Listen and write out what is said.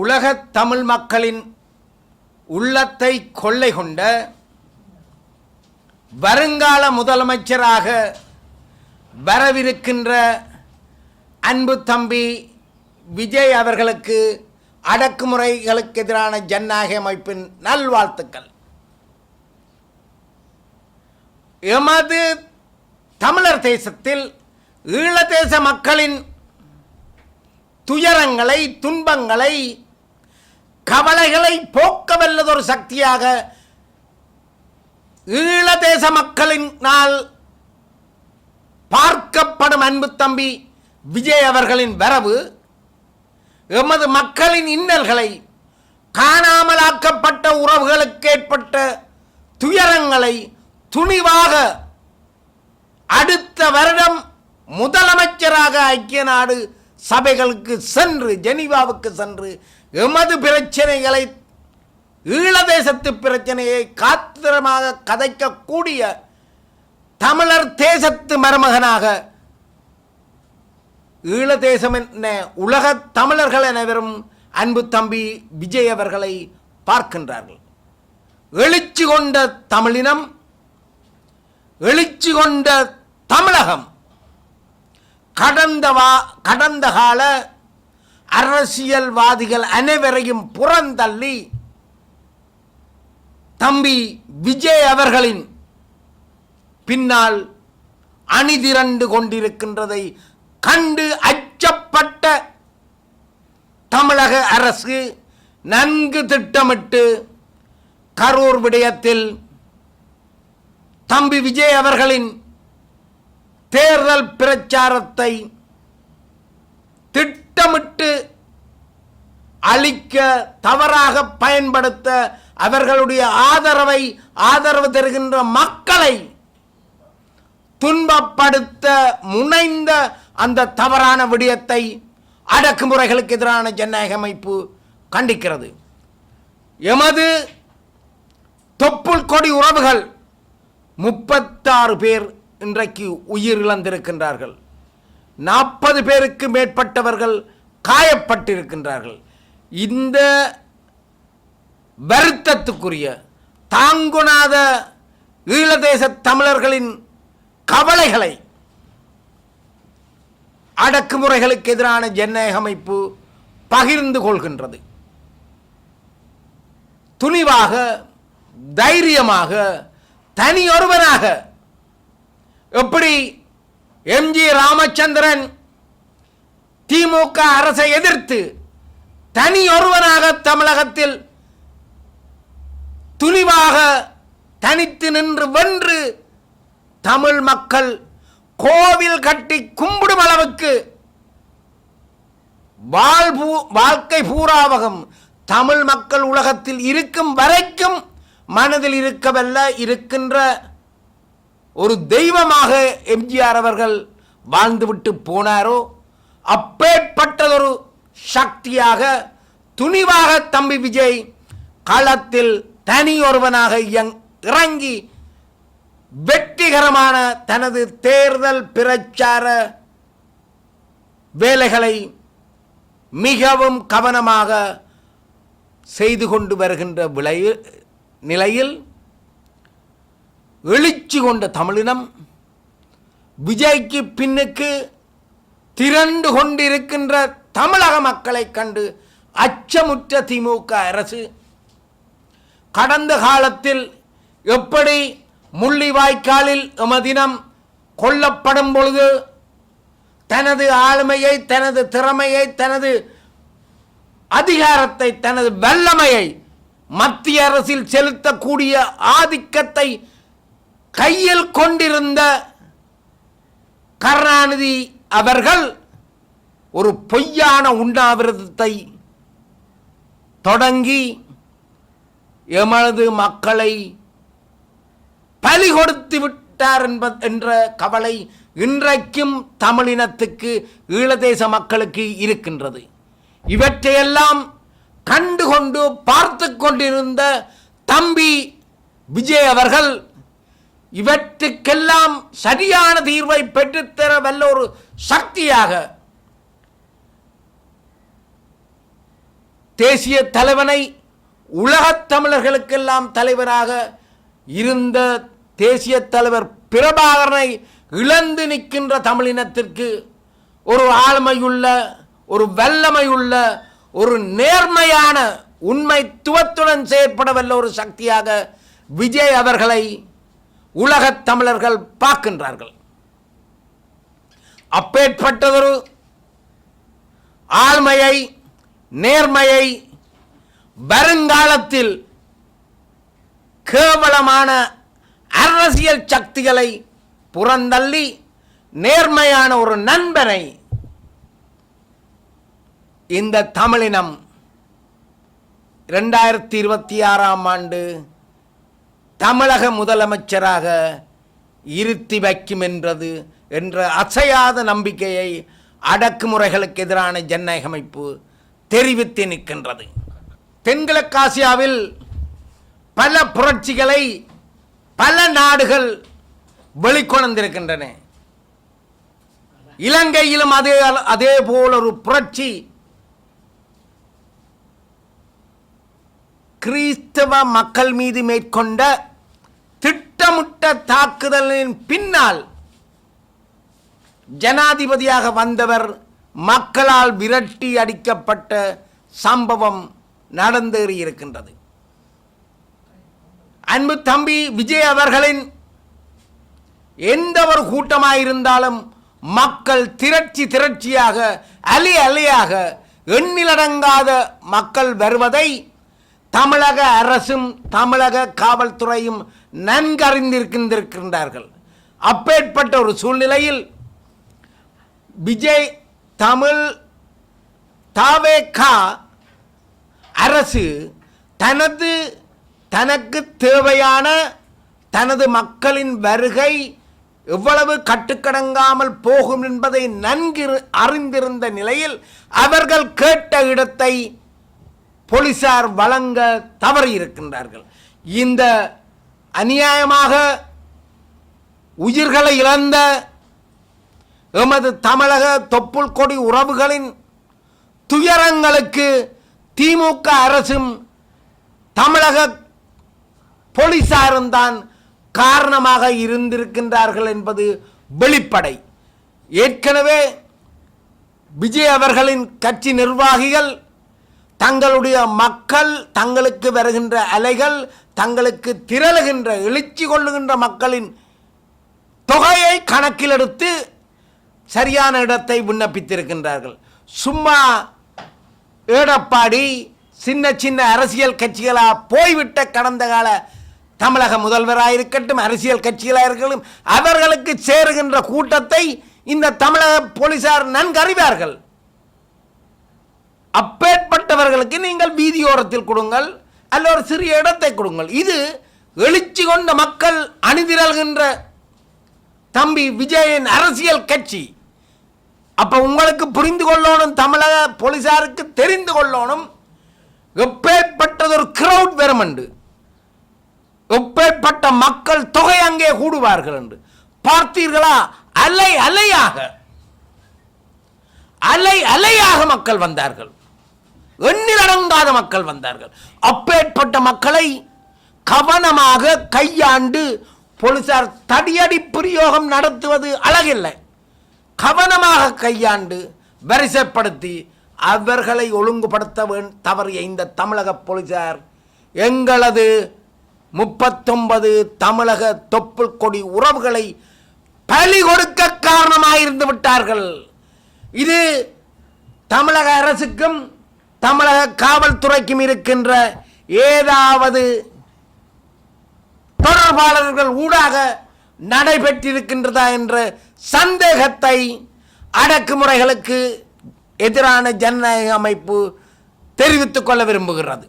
உலகத் தமிழ் மக்களின் உள்ளத்தை கொள்ளை கொண்ட வருங்கால முதலமைச்சராக வரவிருக்கின்ற அன்பு தம்பி விஜய் அவர்களுக்கு அடக்குமுறைகளுக்கு எதிரான ஜனநாயக அமைப்பின் நல்வாழ்த்துக்கள். எமது தமிழர் தேசத்தில் ஈழதேச மக்களின் துயரங்களை, துன்பங்களை, கவலைகளை போக்கவல்லதொரு சக்தியாக ஈழதேச மக்களினால் பார்க்கப்படும் அன்பு தம்பி விஜய் அவர்களின் வரவு எமது மக்களின் இன்னல்களை, காணாமலாக்கப்பட்ட உறவுகளுக்கு ஏற்பட்ட துயரங்களை துணிவாக அடுத்த வருடம் முதலமைச்சராக ஐக்கிய நாடு சபைகளுக்கு சென்று, ஜெனீவாவுக்கு சென்று எமது பிரச்சனைகளை, ஈழதேசத்து பிரச்சனையை காத்திரமாக கதைக்கக்கூடிய தமிழர் தேசத்து மருமகனாக ஈழதேசம் என உலக தமிழர்கள் அனைவரும் அன்பு தம்பி விஜய் அவர்களை பார்க்கின்றார்கள். எழுச்சி கொண்ட தமிழினம், எழுச்சி கொண்ட தமிழகம் கடந்த கால அரசியல்வாதிகள் அனைவரையும் புறந்தள்ளி தம்பி விஜய் அவர்களின் பின்னால் அணிதிரண்டு கொண்டிருக்கின்றதை கண்டு அச்சப்பட்ட தமிழக அரசு நன்கு திட்டமிட்டு கரூர் விடயத்தில் தம்பி விஜய் அவர்களின் தேர்தல் பிரச்சாரத்தை திட்டமிட்டு அளிக்க, தவறாக பயன்படுத்த, அவர்களுடைய ஆதரவு தருகின்ற மக்களை துன்பப்படுத்த முனைந்த அந்த தவறான விடயத்தை அடக்குமுறைகளுக்கு எதிரான ஜனநாயக அமைப்பு கண்டிக்கிறது. எமது தொப்புள் கொடி உறவுகள் 36 பேர் இன்றைக்கு உயிரிழந்திருக்கின்றார்கள். 40 பேருக்கு மேற்பட்டவர்கள் காயப்பட்டிருக்கின்றார்கள். இந்த வருத்தத்துக்குரிய, தாங்குணாத ஈழதேச தமிழர்களின் கவலைகளை அடக்குமுறைகளுக்கு எதிரான ஜனநாயக அமைப்பு பகிர்ந்து கொள்கின்றது. துணிவாக, தைரியமாக, தனியொருவனாக, எப்படி எம்ஜி ராமச்சந்திரன் திமுக அரசை எதிர்த்து தனியொருவனாக தமிழகத்தில் துணிவாக தனித்து நின்று வென்று தமிழ் மக்கள் கோவில் கட்டி கும்பிடும் அளவுக்கு வாழ்க்கை பூராவகம் தமிழ் மக்கள் உலகத்தில் இருக்கும் வரைக்கும் மனதில் இருக்கவல்ல இருக்கின்ற ஒரு தெய்வமாக எம்ஜிஆர் அவர்கள் வாழ்ந்துவிட்டு போனாரோ, அப்பேற்பட்டதொரு சக்தியாக துணிவாக தம்பி விஜய் களத்தில் தனியொருவனாக இறங்கி வெற்றிகரமான தனது தேர்தல் பிரச்சார வேலைகளை மிகவும் கவனமாக செய்து கொண்டு வருகின்ற நிலையில் எழுச்சி கொண்ட தமிழினம், விஜய்க்கு பின்னுக்கு திரண்டு கொண்டிருக்கின்ற தமிழக மக்களை கண்டு அச்சமுற்ற திமுக அரசு கடந்த காலத்தில் எப்படி முள்ளிவாய்க்காலில் எமதினம் கொல்லப்படும் பொழுது தனது ஆளுமையை, தனது திறமையை, தனது அதிகாரத்தை, தனது வல்லமையை மத்திய அரசில் செலுத்தக்கூடிய ஆதிக்கத்தை கையில் கொண்டிருந்த கருணாநிதி அவர்கள் ஒரு பொய்யான உண்ணாவிரதத்தை தொடங்கி எமது மக்களை பலி கொடுத்து விட்டார் என்ற கவலை இன்றைக்கும் தமிழினத்துக்கு, ஈழதேச மக்களுக்கு இருக்கின்றது. இவற்றையெல்லாம் கண்டுகொண்டு பார்த்து கொண்டிருந்த தம்பி விஜய் அவர்கள் இவற்றுக்கெல்லாம் சரியான தீர்வை பெற்றுத்தர வல்ல ஒரு சக்தியாக தேசிய தலைவனை, உலகத் தமிழர்களுக்கெல்லாம் தலைவராக இருந்த தேசிய தலைவர் பிரபாகரனை இழந்து நிற்கின்ற தமிழினத்திற்கு ஒரு ஆளுமையுள்ள, ஒரு வல்லமையுள்ள, ஒரு நேர்மையான, உண்மைத்துவத்துடன் செயற்படவல்ல ஒரு சக்தியாக விஜய் அவர்களை உலகத் தமிழர்கள் பார்க்கின்றார்கள். அப்பேற்பட்டதொரு ஆழ்மையை, நேர்மையை வருங்காலத்தில் கேவலமான அரசியல் சக்திகளை புறந்தள்ளி நேர்மையான ஒரு நண்பனை இந்த தமிழினம் 2026ஆம் ஆண்டு தமிழக முதலமைச்சராக இருத்தி வைக்கும் என்ற அசையாத நம்பிக்கையை அடக்குமுறைகளுக்கு எதிரான ஜனநாயக அமைப்பு தெரிவித்து நிற்கின்றது. தென்கிழக்காசியாவில் பல புரட்சிகளை பல நாடுகள் வெளிக்கொணர்ந்திருக்கின்றன. இலங்கையிலும் அதே போல ஒரு புரட்சி கிறிஸ்தவ மக்கள் மீது மேற்கொண்ட திட்டமிட்ட தாக்குதலின் பின்னால் ஜனாதிபதியாக வந்தவர் மக்களால் விரட்டி அடிக்கப்பட்ட சம்பவம் நடந்தேறியிருக்கின்றது. அன்பு தம்பி விஜய் அவர்களின் எந்த ஒரு கூட்டமாயிருந்தாலும் மக்கள் திரட்சியாக அலையாக எண்ணிலடங்காத மக்கள் வருவதை தமிழக அரசும் தமிழக காவல்துறையும் நன்கறிந்திருக்கின்றார்கள். அப்பேற்பட்ட ஒரு சூழ்நிலையில் விஜய் தாவேகா அரசு தனக்கு தேவையான தனது மக்களின் வருகை எவ்வளவு கட்டுக்கடங்காமல் போகும் என்பதை நன்கு அறிந்திருந்த நிலையில் அவர்கள் கேட்ட இடத்தை போலீசார் வழங்க தவறியிருக்கின்றார்கள். இந்த அநியாயமாக உயிர்களை இழந்த எமது தமிழக தொப்புள் கொடி உறவுகளின் துயரங்களுக்கு திமுக அரசும் தமிழக போலீசாரும் தான் காரணமாக இருந்திருக்கின்றார்கள் என்பது வெளிப்படை. ஏற்கனவே விஜய் அவர்களின் கட்சி நிர்வாகிகள் தங்களுடைய மக்கள், தங்களுக்கு வருகின்ற அலைகள், தங்களுக்கு திரளுகின்ற எழுச்சி கொள்ளுகின்ற மக்களின் தொகையை கணக்கில் எடுத்து சரியான இடத்தை விண்ணப்பித்திருக்கின்றார்கள். சும்மா ஏடப்பாடி சின்ன அரசியல் கட்சிகளாக போய்விட்ட கடந்த கால தமிழக முதல்வராயிருக்கட்டும், அரசியல் கட்சிகளாக இருக்கட்டும், அவர்களுக்கு சேருகின்ற கூட்டத்தை இந்த தமிழக போலீசார் நன்கறிவார்கள். அப்பேற்பட்டவர்களுக்கு நீங்கள் வீதியோரத்தில் கொடுங்கள், அல்ல ஒரு சிறிய இடத்தை கொடுங்கள். இது எழுச்சி கொண்ட மக்கள் அணிதிரள்கின்ற தம்பி விஜயின் அரசியல் கட்சி. அப்ப உங்களுக்கு புரிந்து கொள்ளணும், தமிழக போலீசாருக்கு தெரிந்து கொள்ளணும், எப்பேற்பட்டதொரு கிரௌட் வரும் என்று, எப்பேற்பட்ட மக்கள் தொகை அங்கே கூடுவார்கள் என்று பார்த்தீர்களா? அலையாக மக்கள் வந்தார்கள், எண்ணிலடங்காத மக்கள் வந்தார்கள். அப்பேற்பட்ட மக்களை கவனமாக கையாண்டு போலீசார் தடியடி பிரயோகம் நடத்துவது அழகில்லை. கவனமாக கையாண்டு வரிசைப்படுத்தி அவர்களை ஒழுங்குபடுத்த தவறிய இந்த தமிழக போலீசார் எங்களது 39 தமிழக தொப்புள் கொடி உறவுகளை பலி கொடுக்க காரணமாயிருந்து விட்டார்கள். இது தமிழக அரசுக்கும் தமிழக காவல்துறைக்கும் இருக்கின்ற ஏதாவது தொடர்பாளர்கள் ஊடாக நடைபெற்றிருக்கின்றதா என்ற சந்தேகத்தை அடக்குமுறைகளுக்கு எதிரான ஜனநாயக அமைப்பு தெரிவித்துக் கொள்ள விரும்புகிறது.